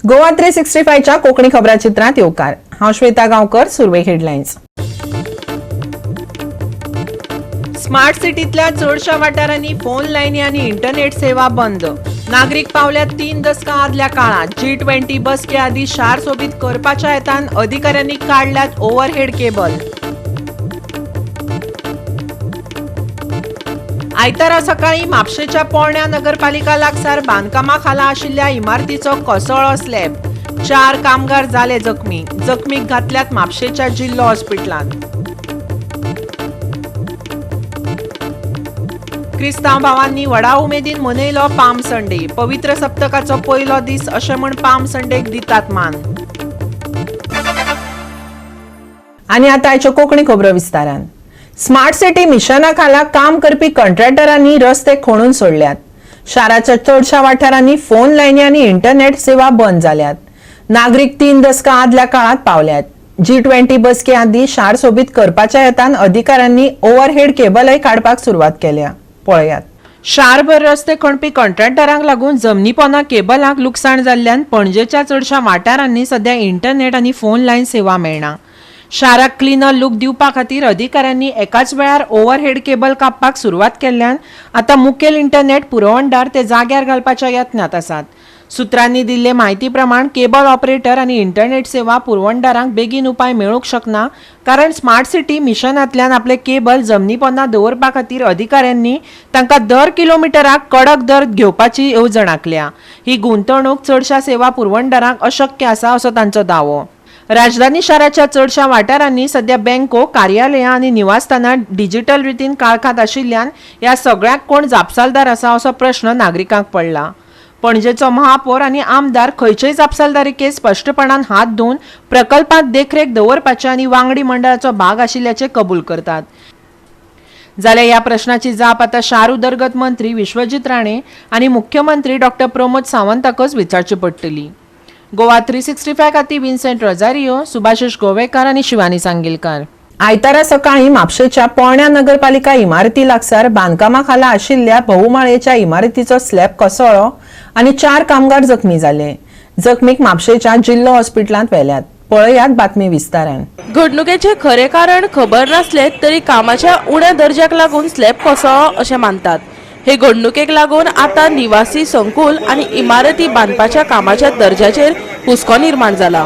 गोवा 365च्या कोकणी खबराचित्रात येवकार। हांव Shweta Gaonkar. Surve headlines. Smart सिटीतल्या चडशा वाठारांनी फोन लायनी आनी इंटरनेट सेवा बंद। नागरिक पावल्यात 3 दशकां आदल्या काळात। G20 बसके आदी शार सोबीत करपाच्या हेतान अधिकाऱ्यांनी काढल्यात ओव्हरहेड केबल। आयतारा सकाळी म्हापशेच्या पोरण्या नगरपालिका लागसार बांदकामा खाला आशिल्ल्या इमारतीचो कोसळ्ळो स्लॅब। 4 कामगार जाले जखमी। जखमीक घातल्यात म्हापशेच्या जिल्लो हॉस्पिटलांत। क्रिस्तांव भावांनी व्हडा उमेदीन मनयलो पाम संडे। पवित्र सप्तकाचो पयलो दीस अशें म्हण पाम संडेक दितात मान। आनी आतां आयच्यो कोंकणी खबरो विस्तारान। स्मार्ट सिटी मिशना खाला काम करपी कॉन्ट्रॅक्टरांनी रस्ते खणून सोडल्यात। शाराच्या चडशा वाठारांनी फोन लायनी आनी इंटरनेट सेवा बंद जाल्यात। नागरिक 3 दशकां आदल्या काळात पावल्यात। G20 बसके आदी शार सोबीत करपाच्या हेतान अधिकाऱ्यांनी ओव्हरहेड केबलय काडपाक सुरवात केल्या। पळयात। शारभर रस्ते खणपी कॉन्ट्रॅक्टरांक लागून जमनी पोंदा केबलांक लुकसाण जाल्ल्यान पणजेच्या चडशा वाठारांनी सध्या इंटरनेट आनी फोन लायन सेवा मेळना। शाराक क्लिनर लूक दिवपा खातीर अधिकाऱ्यांनी एकाच वेळार ओव्हरहेड केबल कापपाक सुरवात केल्ल्यान आतां मुखेल इंटरनेट पुरवणदार ते जाग्यार घालपाच्या यत्नात आसात। सुत्रांनी दिल्ले म्हायती प्रमाण केबल ऑपरेटर आनी इंटरनेट सेवा पुरवणदारांक बेगीन उपाय मेळूंक शकना, कारण स्मार्ट सिटी मिशनांतल्यान आपले केबल जमनी पोंदा दवरपा खातीर अधिकाऱ्यांनी तांकां दर किलोमिटराक कडक दर घेवपाची येवजण आंखल्या। ही गुंतवणूक चडशा सेवा पुरवणदारांक अशक्य आसा असो तांचो दावो। राजधानी शाराच्या चडशा वाठारांनी सध्या बँको, कार्यालयां आनी निवासस्थानां डिजिटल रितीन काळखात आशिल्ल्यान ह्या सगळ्याक कोण जापसालदार आसा असो प्रश्न नागरिकांक पडला। पणजेचो महापौर आनी आमदार खंयचेय जापसालदारीके स्पष्टपणान हात धुवन प्रकल्पांत देखरेख दवरपाचे आनी वांगडी मंडळाचो भाग आशिल्ल्याचे कबूल करतात। जाल्यार ह्या प्रश्नाची जाप आतां शार उदरगत मंत्री विश्वजीत राणे आनी मुख्यमंत्री डॉ. प्रमोद सावंताकच विचारची पडटली। गोवा 365 खातीर विन्सेंट रोजारियो, सुभाशीश गोवेकार आनी शिवानी सांगेलकार। आयतारा सकाळी म्हापशेच्या पोरण्या नगरपालिका इमारती लागसार बांदकामा खाला आशिल्ल्या भोवमाळेच्या इमारतीचो स्लॅब कोसळ्ळो आनी 4 कामगार जखमी जाले। जखमीक म्हापशेच्या जिल्लो हॉस्पिटलांत व्हेल्यात। पळयात बातमी विस्तारान। घडणुकेचे खरे कारण खबर नसले तरी कामाच्या उण्या दर्ज्याक लागून स्लॅब कोसळ्ळो अशें मानतात। हे घडणुकेक लागून आता निवासी संकुल आणि इमारती बांधपाच्या कामाच्या दर्जाचेर हुस्को निर्माण जाला।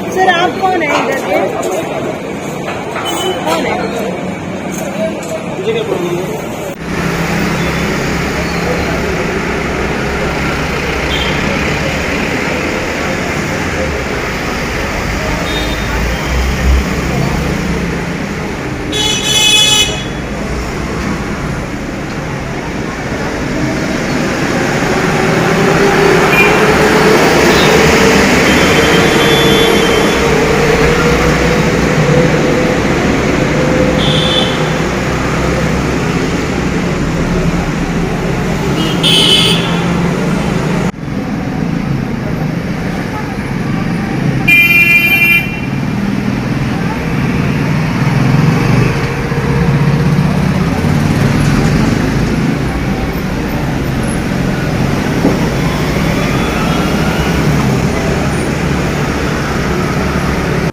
सर आप कौन है इधर के? कौन है?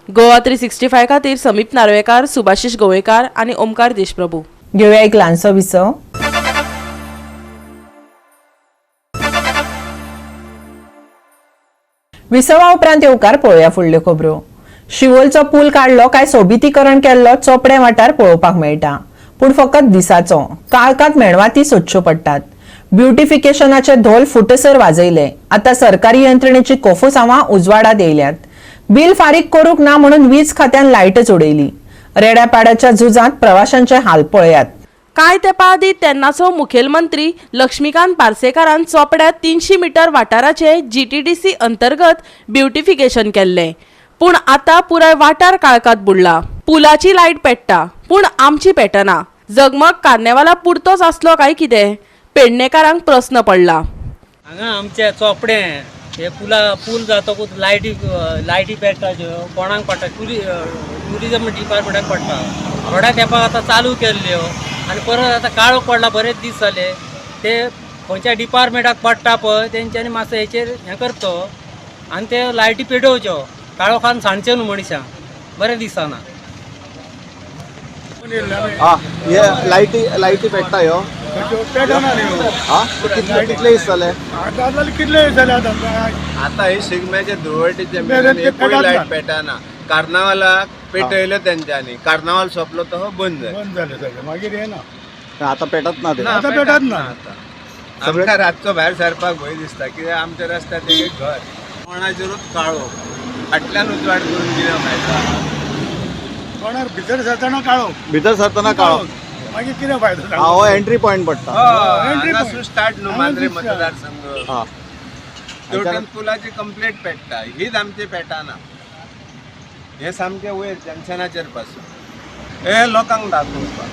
गोवा 365 खातीर समीप नार्वेकार, सुभाशीश गोवेकार आनी ओमकार देशप्रभू। घेवया एक ल्हानसो विसव। विसवा उपरांत येवकार पळोवया फुडल्यो खबरो। शिवोलचो पूल काडलो काय सोबितीकरण केल्लो चोपडे वाठार पळोवपाक मेळटा, पूण फकत दिसाचो। काळखात मेणवाती सोदच्यो पडटात। ब्युटिफिकेशनाचे धोल फुटसर वाजयले। आता सरकारी यंत्रणेची कोफुसांवां उजवाडात येयल्यात। बिल फारीक करूंक ना म्हणून वीज खात्यान लायटच उडयली। रेड्यापाड्याच्या झुजांत प्रवाशांचे हाल पळयात। कांय तेंपा आदीं तेन्नाचो मुखेलमंत्री लक्ष्मीकांत पार्सेकारान चोपड्यात 300 मीटर वाठाराचे GTDC अंतर्गत ब्युटिफिकेशन केल्ले, पूण आता पुराय वाठार काळखात बुडला। पुलाची लायट पेट्टा, पूण आमची पेटना। जगमग कार्नेवाला पुरतोच आसलो काय कितें? पेडणेकारांक प्रस्न पडला। हांगा आमच्या चोपडे हे पूल जातकूच लायटी पेटपाच्यो कोणाक पडटा ट्युरिजम डिपार्टमेंटाक पडटा. थोड्या तेंपाक आतां चालू केल्ल्यो आनी परत आतां काळोख पडला, बरेच दीस जाले. ते खंयच्या डिपार्टमेंटाक पडटा पळय तेंच्यांनी मातसो हेचेर हें करचो आनी ते लायटी पेटोवच्यो. काळोखान सांडचे न्हू मनशांक, बरें दिसना. हे लायटी पेट्टा ह्यो कितले दीस जाले आता हे शिगम्याचे धुळवटीचे लायट पेटाना. कार्नावालाक पेटयलो तेंच्यांनी, कार्नावाल सोंपलो तो बंद जालो. आता पेटत ना ते आमकां रातचो भायर सरपाक भंय दिसता, कित्याक आमच्या रस्त्यार एक घर कोणाचेरूच काळो फाटल्यान उजवाड करून कितें फायदो. कोणार भितर सरतना काळो मागीर कितें फायदो हो एंट्री पॉइंट पडटा. हांगासून स्टार्ट न्हू मांद्रे मतदारसंघ. हा टोटल पुलाची कंप्लेट पेट्टा, हीच आमची पेटाना. हे सामकें वयर जंक्शनाचेर पासून हे लोकांक दाखोवपाक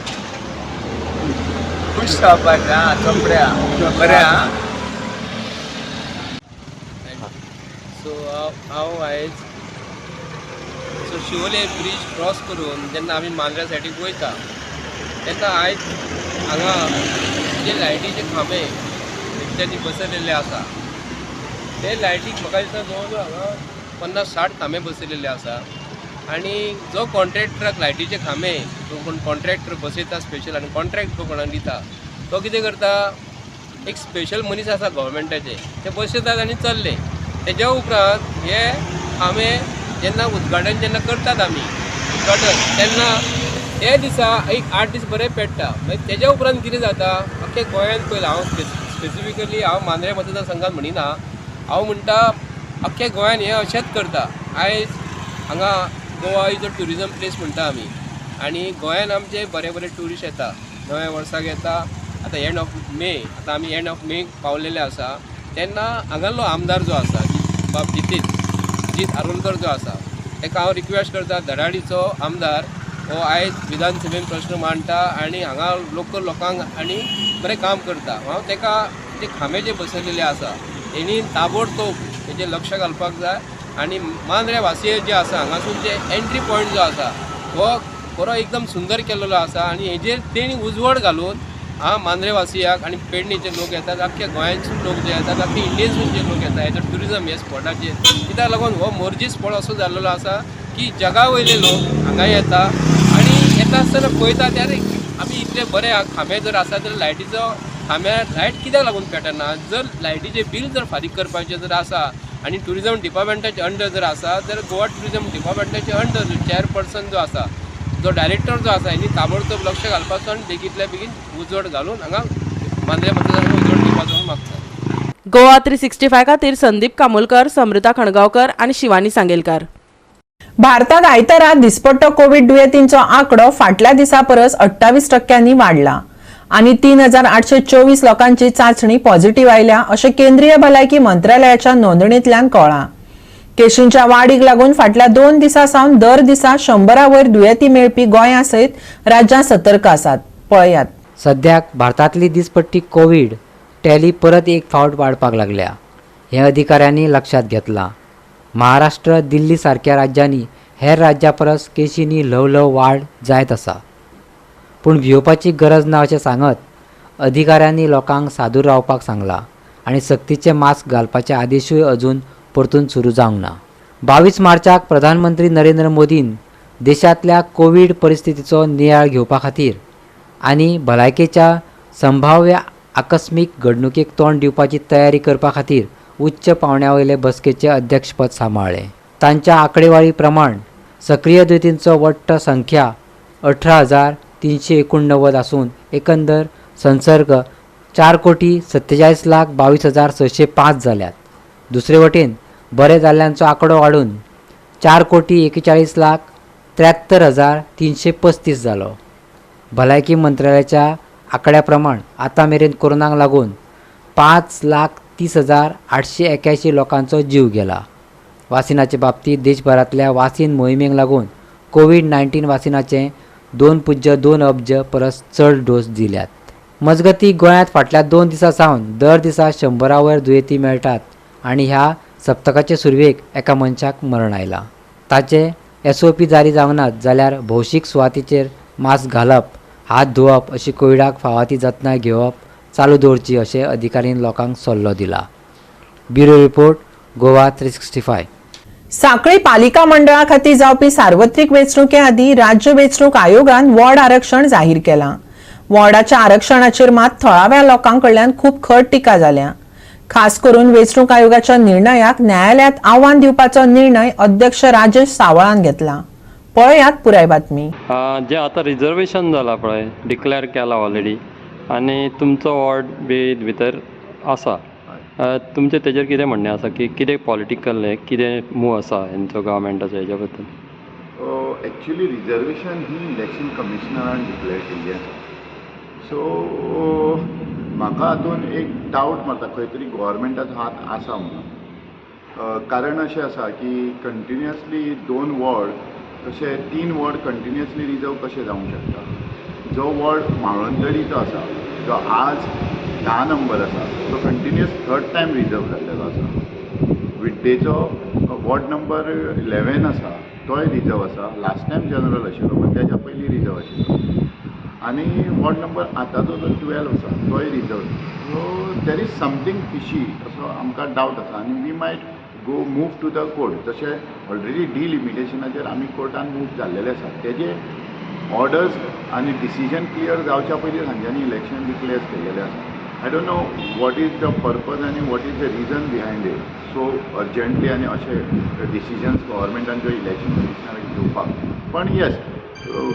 खुश जावपाचें. आं चोपड्या बरें आं. सो हांव आयज शिवोले ब्रिज क्रॉस करून जेन्ना आमी मांद्रा सायडीक वयता तेन्ना आयज हांगा जे लायटीचे खांबे रिक्षांनी बसयलेले आसा ते लायटीक म्हाका दिसता जवळ जवळ हांगा 50-60 खांबे बसयलेले आसा. आनी जो कॉन्ट्रॅक्टराक लायटीचे खांबे तो कोण कॉन्ट्रॅक्टर बसयता स्पेशल आनी कॉन्ट्रॅक्ट तो कोणाक दिता तो कितें करता, एक स्पेशल मनीस आसा गव्हर्मेंटाचे ते बसयतात आनी चल्ले. तेज्या उपरांत हे खांबे जेन्ना उद्घाटन जेन्ना करतात आमी उद्घाटन तेन्ना ते दिसा एक 8 दीस बरें पेट्टा. मागीर तेज्या उपरांत कितें जाता, अख्ख्या गोंयांत पयलें हांव स्पेसिफिकली हांव मांद्रे मतदारसंघात म्हणिना, हांव म्हणटा अख्ख्या गोंयान हें अशेंच करता. आयज हांगा Goa is a tourism place म्हणटा आमी आनी गोंयान आमचे बरे बरे ट्युरिस्ट येता, नव्या वर्साक येता. आतां एंड ऑफ मे, आतां आमी एंड ऑफ मे पावलेले आसा तेन्ना हांगालो आमदार जो आसा बाब जीत आरोलकर जो आसा ताका हांव रिक्वेस्ट करता, धडाडीचो आमदार हो आयज विधानसभेन प्रश्न मांडटा आनी हांगा लोकल लोकांक आनी बरें काम करता. हांव ताका जे खांबे जे बसयलेले आसा तेणी ताबडतोब तेजेर लक्ष घालपाक जाय आनी मांद्रे वासीय जे आसा हांगासून जे एंट्री पॉयंट जो आसा हो बरो एकदम सुंदर केल्लो आसा आनी हेजेर तेणी उजवड घालून मांद्रे वासियाक आनी पेडणेचे लोक येतात, अख्ख्या गोंयांसून लोक जे येतात, अख्ख्या इंडियेसून जे लोक येतात हेजो ट्युरिजम ह्या स्पॉटाचेर. कित्याक लागून हो मोर्जी स्पॉट असो जाल्लो आसा की जगा वयले लोक हांगा येता आनी येता आसतना पळयता त्यारे आमी इतले बरे खांबे जर आसा जाल्यार लायटीचो खांब्यार लायट कित्याक लागून पेटना. जर लायटीचे बील जर फारीक करपाचें जर आसा आनी ट्युरिजम डिपार्टमेंटाचे अंडर जर आसा जाल्यार गोवा ट्युरिजम डिपार्टमेंटाचे अंडर जो चेअरपर्सन जो आसा, जो डायरेक्टर जो आसा हेणी ताबडतोब लक्ष घालपाचो आनी बेगींतल्या बेगीन उजवड घालून हांगा मांद्रे मतदारसंघाक उजवड दिवपाचो मागता. गोवा 365 खातीर संदीप कामोलकर, समृता खणगांवकर आनी शिवानी सांगेलकार. भारतात आयतारा दिसपट्टो कोविड दुयेंतींचो आंकडो फाटल्या दिसा परस 28% वाडला आनी 3824 लोकांची चांचणी पॉझिटिव्ह आयल्या अशें केंद्रीय भलायकी मंत्रालयाच्या नोंदणींतल्यान कळ्ळां. केशींच्या वाडीक लागून फाटल्या 2 दिसां सावन दर दिसा 100 वयर दुयेंती मेळपी गोंया सयत राज्यां सतर्क आसात. पळयात. सद्याक भारतांतली दिसपट्टी कोविड टॅली परत एक फावट वाडपाक लागल्या हें अधिकाऱ्यांनी लक्षात घेतलां. महाराष्ट्र, दिल्ली सारक्या राज्यांनी हेर राज्यां परस केशींनी ल्हव वाड जायत आसा. पूण भिवपाची गरज ना अशें सांगत अधिकाऱ्यांनी लोकांक सादूर रावपाक सांगलां आनी सक्तीचे मास्क घालपाचे आदेशूय अजून परतून सुरू जावंक ना. 22 मार्चाक प्रधानमंत्री नरेंद्र मोदीन देशांतल्या कोविड परिस्थितीचो नियाळ घेवपा खातीर आनी भलायकेच्या संभाव्य आकस्मीक घडणुकेक तोंड दिवपाची तयारी करपा खातीर उच्च पावंड्यावयले बसकेचें अध्यक्षपद सांबाळ्ळें. तांच्या आंकडेवारी प्रमाण सक्रीय दुयेंतींचो वट्ट संख्या 18,389 आसून एकंदर संसर्ग 4,47,22,605 जाल्यात. दुसरे वटेन बरे जाल्ल्यांचो आंकडो वाडून 4,41,73,335 जालो. भलायकी मंत्रालयाच्या आंकड्या प्रमाण आतां मेरेन कोरोनाक लागून 5,30,881 लोकांचो जीव गेला. वासिनाचे बाबतींत देशभरांतल्या वासीन मोहिमेक लागून कोविड-19 वासिनाचे 2.2 अब्ज परस चड डोस दिल्यात. मजगतीं गोंयांत फाटल्या 2 दिसां सावन दर दिसा 100 वयर दुयेंती मेळटात आनी ह्या सप्तकाचे सुरवेक एका मनशाक मरण आयलां. ताचे SOP जारी जावनात जाल्यार भौशीक सुवातीचेर मास्क घालप, हात धुवप अशी कोविडाक फावो ती जतनाय घेवप चालू दवरची अशें अधिकाऱ्यांनी लोकांक सल्लो दिला. Bureau report, Goa 365. सांखळी पालिका मंडळा खातीर जावपी सार्वत्रिक वेंचणुके आदीं राज्य वेंचणूक आयोगान वॉर्ड आरक्षण जाहीर केलां. वॉर्डाच्या आरक्षणाचेर मात थळाव्या लोकांकडल्यान खूब खट टिका जाल्या. खास करून वेंचणूक आयोगाच्या निर्णयाक न्यायालयांत आव्हान दिवपाचो निर्णय अध्यक्ष राजेश सावळान घेतला. पळयात पुराय बातमी. जे आता रिजर्वेशन जाला पळय, डिक्लेअर केला ऑलरेडी, आणि तुमचो वॉर्ड बी भितर आसा, तुमचें तेजेर कितें म्हणणें आसा की कितें पॉलिटिकल कितें मूव आसा हेंचो गव्हर्मेंटाचो हेच्या बद्दल? एक्चुअली रिजर्वेशन ही इलेक्शन कमिशनरान डिक्लेअर केल्ली आसा. सो म्हाका हातून एक डावट मारता खंय तरी गव्हर्मेंटाचो हात आसा म्हणून. कारण अशें आसा की कंटिन्युअसली 2 वॉर्ड कशे 3 वॉर्ड कंटिन्युअसली रिजर्व कशें जावंक शकता. जो वॉर्ड माळवंदडीचो आसा, जो आज 10 नंबर आसा, तो कंटिन्युअस 3rd टायम रिजर्व जाल्लेलो आसा. विड्डेचो वॉर्ड नंबर 11 आसा, तोय रिजर्व आसा. लास्ट टायम जनरल आशिल्लो, पण त्याच्या पयलीं रिजर्व आशिल्लो. आनी वॉर्ड नंबर आतांचो जो 12 आसा, तोय reserve. So there is something fishy असो आमकां डावट आसा. आनी we might go move to the court. जशें ऑलरेडी डिलिमिटेशनाचेर आमी कोर्टान मूव जाल्लेले आसा. तेजे ऑर्डर्स आनी डिसिजन क्लियर जावच्या पयलीं हांच्यांनी इलेक्शन डिक्लेअर केल्लेलें आसा. I don't know what is the purpose आनी what is the reason behind it. So urgently आनी अशे डिसिजन्स गव्हर्मेंटांच्यो इलेक्शन कमिशनराक घेवपाक. पण yes,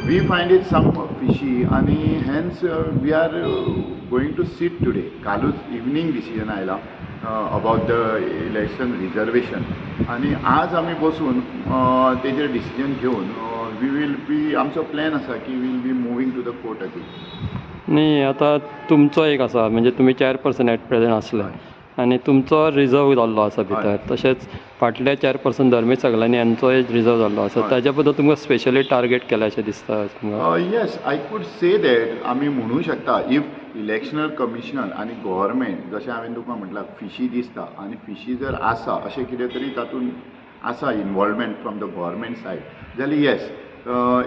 we find it some fishy आनी hence we are going to sit today. कालूच इवनिंग डिसिजन आयला अबाउट द इलेक्शन रिजर्वेशन. आनी आज आमी बसून तेजेर डिसिजन घेवन वी वील बी, आमचो प्लॅन आसा की we'll be moving to the court again. न्ही, आता तुमचो एक आसा, म्हणजे तुमी चेअरपर्सन एट प्रेझेंट आसले आनी तुमचो रिजर्व जाल्लो आसा भितर. तशेंच फाटले चेअरपर्सन धर्मेश सगळ्यांनी यांचोय रिजर्व जाल्लो आसा. ताच्या बद्दल तुमकां स्पेशली टार्गेट केला अशें दिसता तुमकां? Yes, I could say that आमी म्हणूंक शकता इफ इलेक्शनल कमिशनर आनी गव्हर्मेंट, जशें हांवें तुका म्हटलां, फिशी दिसता आनी फिशी जर आसा अशें कितें तरी तातूंत आसा involvement from the government said, जाल्यार येस,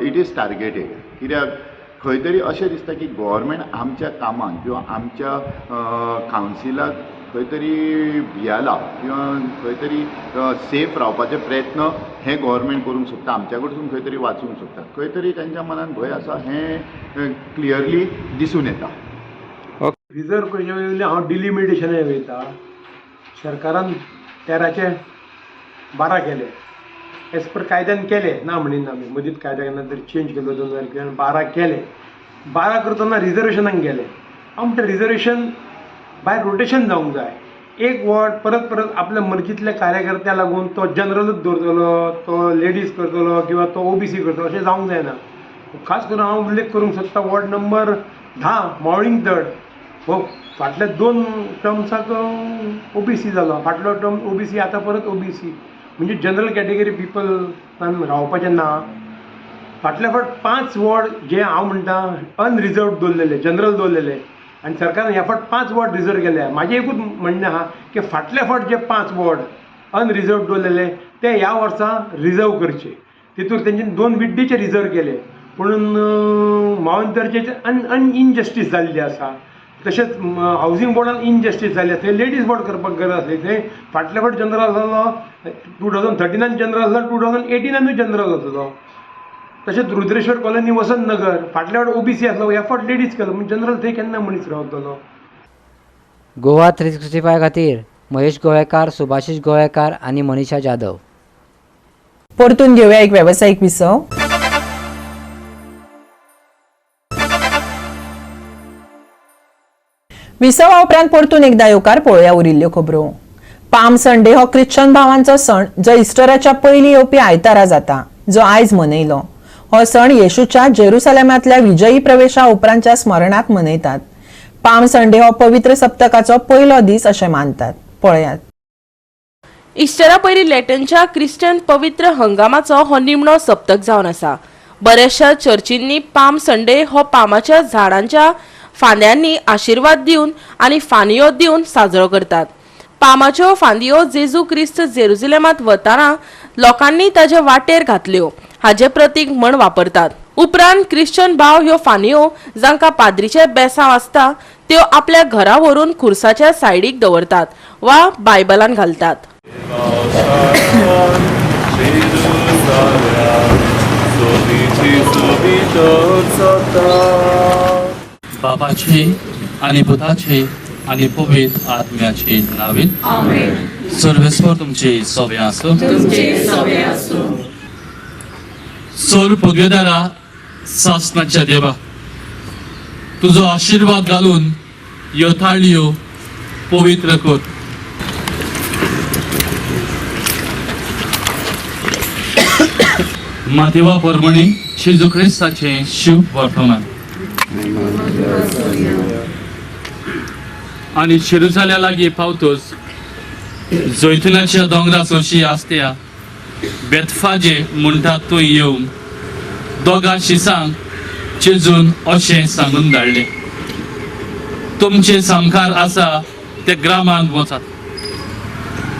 इट इज टार्गेटेड. कित्याक खंय तरी अशें दिसता की गव्हर्मेंट आमच्या कामाक किंवा आमच्या कावन्सिलाक खंय तरी भियाला किंवा खंय तरी सेफ रावपाचे प्रयत्न हे गव्हर्मेंट करूंक सोदता, आमच्या कडसून खंय तरी वाचूंक सोदता. खंय तरी तांच्या मनान भंय आसा, हें क्लियरली दिसून येता. रिजर्व करचे वयले हांव डिलिमिटेशनाक वयता. सरकारान 13/12 केले, एज पर कायद्यान केले ना म्हणीन आमी. मदींच कायदा केन्ना तरी चेंज केलो 2012 केले. 12 करतना रिजर्वेशनाक गेले. हांव म्हणटा रिजर्वेशन बाय रोटेशन जावंक जाय. एक वॉर्ड परत परत आपल्या मर्जीतल्या कार्यकर्त्या लागून तो जनरलूच दवरतलो, तो लेडीज करतलो किंवा तो OBC करतलो, अशें जावंक जायना. खास करून हांव उल्लेख करूंक सोदता वॉर्ड नंबर 10 मावळिंग तड. हो फाटल्या 2 टर्म्साक OBC जालो, फाटलो टर्म OBC, आतां परत OBC. म्हणजे जनरल कॅटेगरी पीपल रावपाचें ना. फाटल्या फावट 5 वॉर्ड जे हांव म्हणटा अनरिजर्वड दवरलेले, जनरल दवरलेले, आनी सरकारान ह्या फावट 5 वॉर्ड रिजर्व केले. म्हाजें एकूच म्हणणें आहा की फाटल्या फावट जे 5 वॉर्ड अनरिजर्वड दवरलेले ते ह्या वर्सा रिजर्व करचे. तितूर तेंच्यानी 2 विड्डेचे रिजर्व केले, पूण मावंतरचे इनजस्टीस जाल्ली आसा. तशेंच हावसिंग बोर्डान इनजस्टीस जाल्ली आसा. थंय लेडीज बोर्ड करपाक गरज आसली. थंय फाटल्या फावट जनरल जालो, 2013 जनरल जालो, 2018 जनरल जातलो. तशेंच रुद्रेश्वर कॉलनी, वसंत नगर, फाटल्या फावट OBC आसलो, ह्या फावट लेडीज केलो. म्हणजे जनरल थंय केन्ना मनीस रावतलो. गोवा 365 खातीर महेश गोवेकार, सुभाशीश गोवेकार आनी मनीषा जाधव. परतून घेऊया एक व्यावसायिक विसव. विसवा उपरांत परतून एकदा येवकार पळोवया उरिल्ल्यो खबरो. पाम संडे हो ख्रिश्चन भावांचो सण जो इस्टराच्या पयलीं येवपी आयतारा जाता, जो आयज मनयलो. हो सण येशूच्या जेरुसलेमांतल्या विजयी प्रवेशा उपरांतच्या स्मरणांत मनयतात. पाम संडे हो पवित्र सप्तकाचो पयलो दीस अशें मानतात. पळयात. इस्टरा पयलीं लॅटनच्या क्रिश्चन पवित्र हंगामाचो हो निमणो सप्तक जावन आसा. बऱ्याचशा चर्चींनी पाम संडे हो पामाच्या झाडांच्या फांद्यांनी आशिर्वाद दिवन आनी फानियो दिवन साजरो करतात. पामाच्यो फांदयो जेजू क्रिस्त जेरुसलेमांत वताना लोकांनी ताचे वाटेर घातल्यो हाचे प्रतीक म्हण वापरतात. उपरांत क्रिश्चन भाव ह्यो फांदयो जांकां पाद्रीचे बेसांव आसता त्यो आपल्या घरा व्हरून खुर्साच्या सायडीक दवरतात वा बायबलान घालतात. बापाचे आणि पुताचे आणि पवित्र आत्म्याचे नावे सर्वेस्वर तुमचे सोबे आसूं. सोल पगडेदारा सासणाच्या देवा तुझो आशीर्वाद घालून ह्यो थाळयो पवित्र कर. मातेवा परमणी जेजू ख्रिस्ताचे शुभ वर्तमान आणि जेरुसलेमा लागीं पावतोच जैतुनाच्या दोंगरा सोशी आसत्या बेतफाजे म्हणटा थंय येवन दोगां शिसांक जेजून अशें सांगून धाडलें, तुमचे सामकार आसा ते ग्रामांत वचात,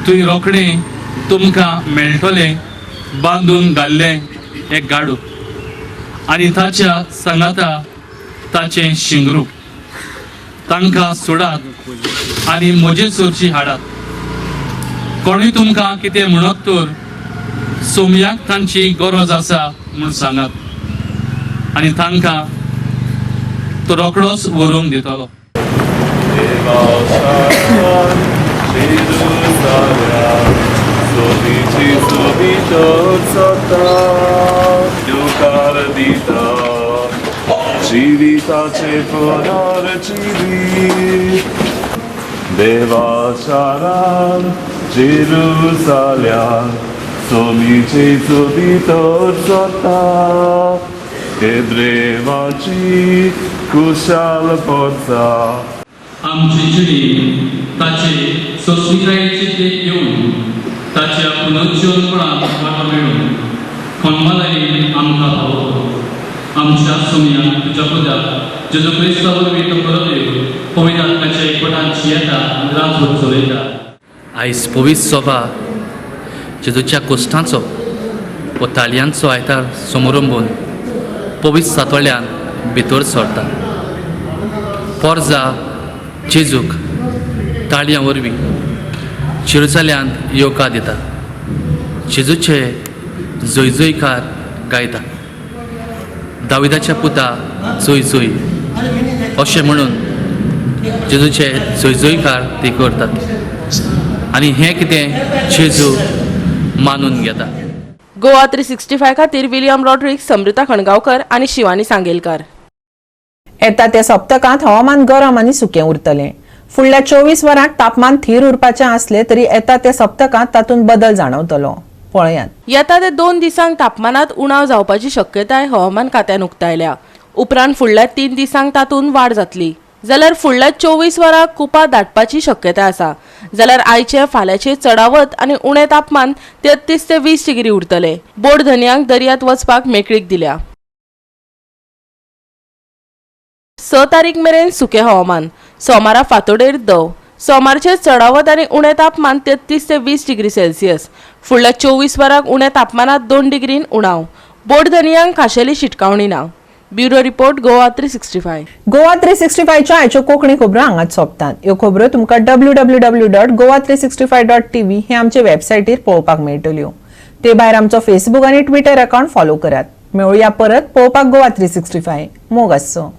थंय रोखडें तुमकां मेळटलें बांदून घाल्लें एक गाडू आनी ताच्या सांगाता ताचें शिंगरू. तांकां सोडात आनी म्हजे सोरची हाडात. कोणूय तुमकां कितें म्हणत तर सोमयाक तांची गरज आसा म्हूण सांगात आनी तांकां तो रोखडोच व्हरून दितलो. जिविताचे पुनर्जीवी देवाच्या रान जेरुसल्यान सोमीचे भितर जाता देवाची कुशाल पोचा. आमची जिणी ताचे सोसविकायेचे ते घेवन ताच्या पुनर्जीवनपणाक वाटो मेळून खंबालायेन आमकां पावतो. आमच्या सोमयाक तुज्या पुताक जेजू क्रिस्ता वरवीं तो परत येवन पवित्र आत्म्याच्या एकवटांत येता राजवट चलयता. आयज पवित्र सभा जेजूच्या कोश्टांचो व ताळयांचो आयतार समारंभून पवित्र सातवड्यान भितर सरता. पोरजा जेजूक ताळयां वरवीं जेरुसलेमांत येवकार दिता. जेजूचे जयजयकार गायता. दाविदाच्या पुता जय जय अशें म्हणून जेजूचे जयजयकार ते करतात आनी हें कितें जेजू मानून घेता. गोवा 365 खातीर विलियम रॉड्रिक्स, समृता खणगांवकर आनी शिवानी सांगेलकार. येता त्या सप्तकांत हवामान गरम आनी सुकें उरतलें. फुडल्या 24 वरांत तापमान थीर उपराचें आसलें तरी येता त्या सप्तकांत तातूंत बदल जाणवतलो. पळयात. येता ते 2 दिसांक तापमानात उणाव जावपाची शक्यताय हवामान खात्यान उक्तायल्या. उपरांत फुडल्या 3 दिसांक तातूंत वाड जातली. जाल्यार फुडल्या 24 वरांक कुपां दाटपाची शक्यताय आसा. जाल्यार आयचे फाल्यांचे चडावत आनी उणें तापमान 33 ते 20 डिग्री उरतले. बोट धन्यांक दर्यांत वचपाक मेकळीक दिल्या. 6 तारीख मेरेन सुकें हवामान. सोमारा फांतोडेर दव. सोमारचे चडावत आनी उणें तापमान 33 ते 20 डिग्री सेल्सियस. फुडल्या 24 वरांक उणें तापमानात 2 डिग्रीन उणाव. बोट धन्यांक खाशेली शिटकावणी ना. Bureau report Goa 365. गोवा 365च्या आयच्यो कोंकणी खबरो हांगाच सोंपतात. ह्यो खबरो तुमकां www.goa365.tv हे आमचे वेबसायटीर पळोवपाक मेळटल्यो. ते भायर आमचो फेसबूक आनी ट्विटर अकाउंट फॉलो करात. मेळुया परत पळोवपाक गोवा 365. मोग आसचो.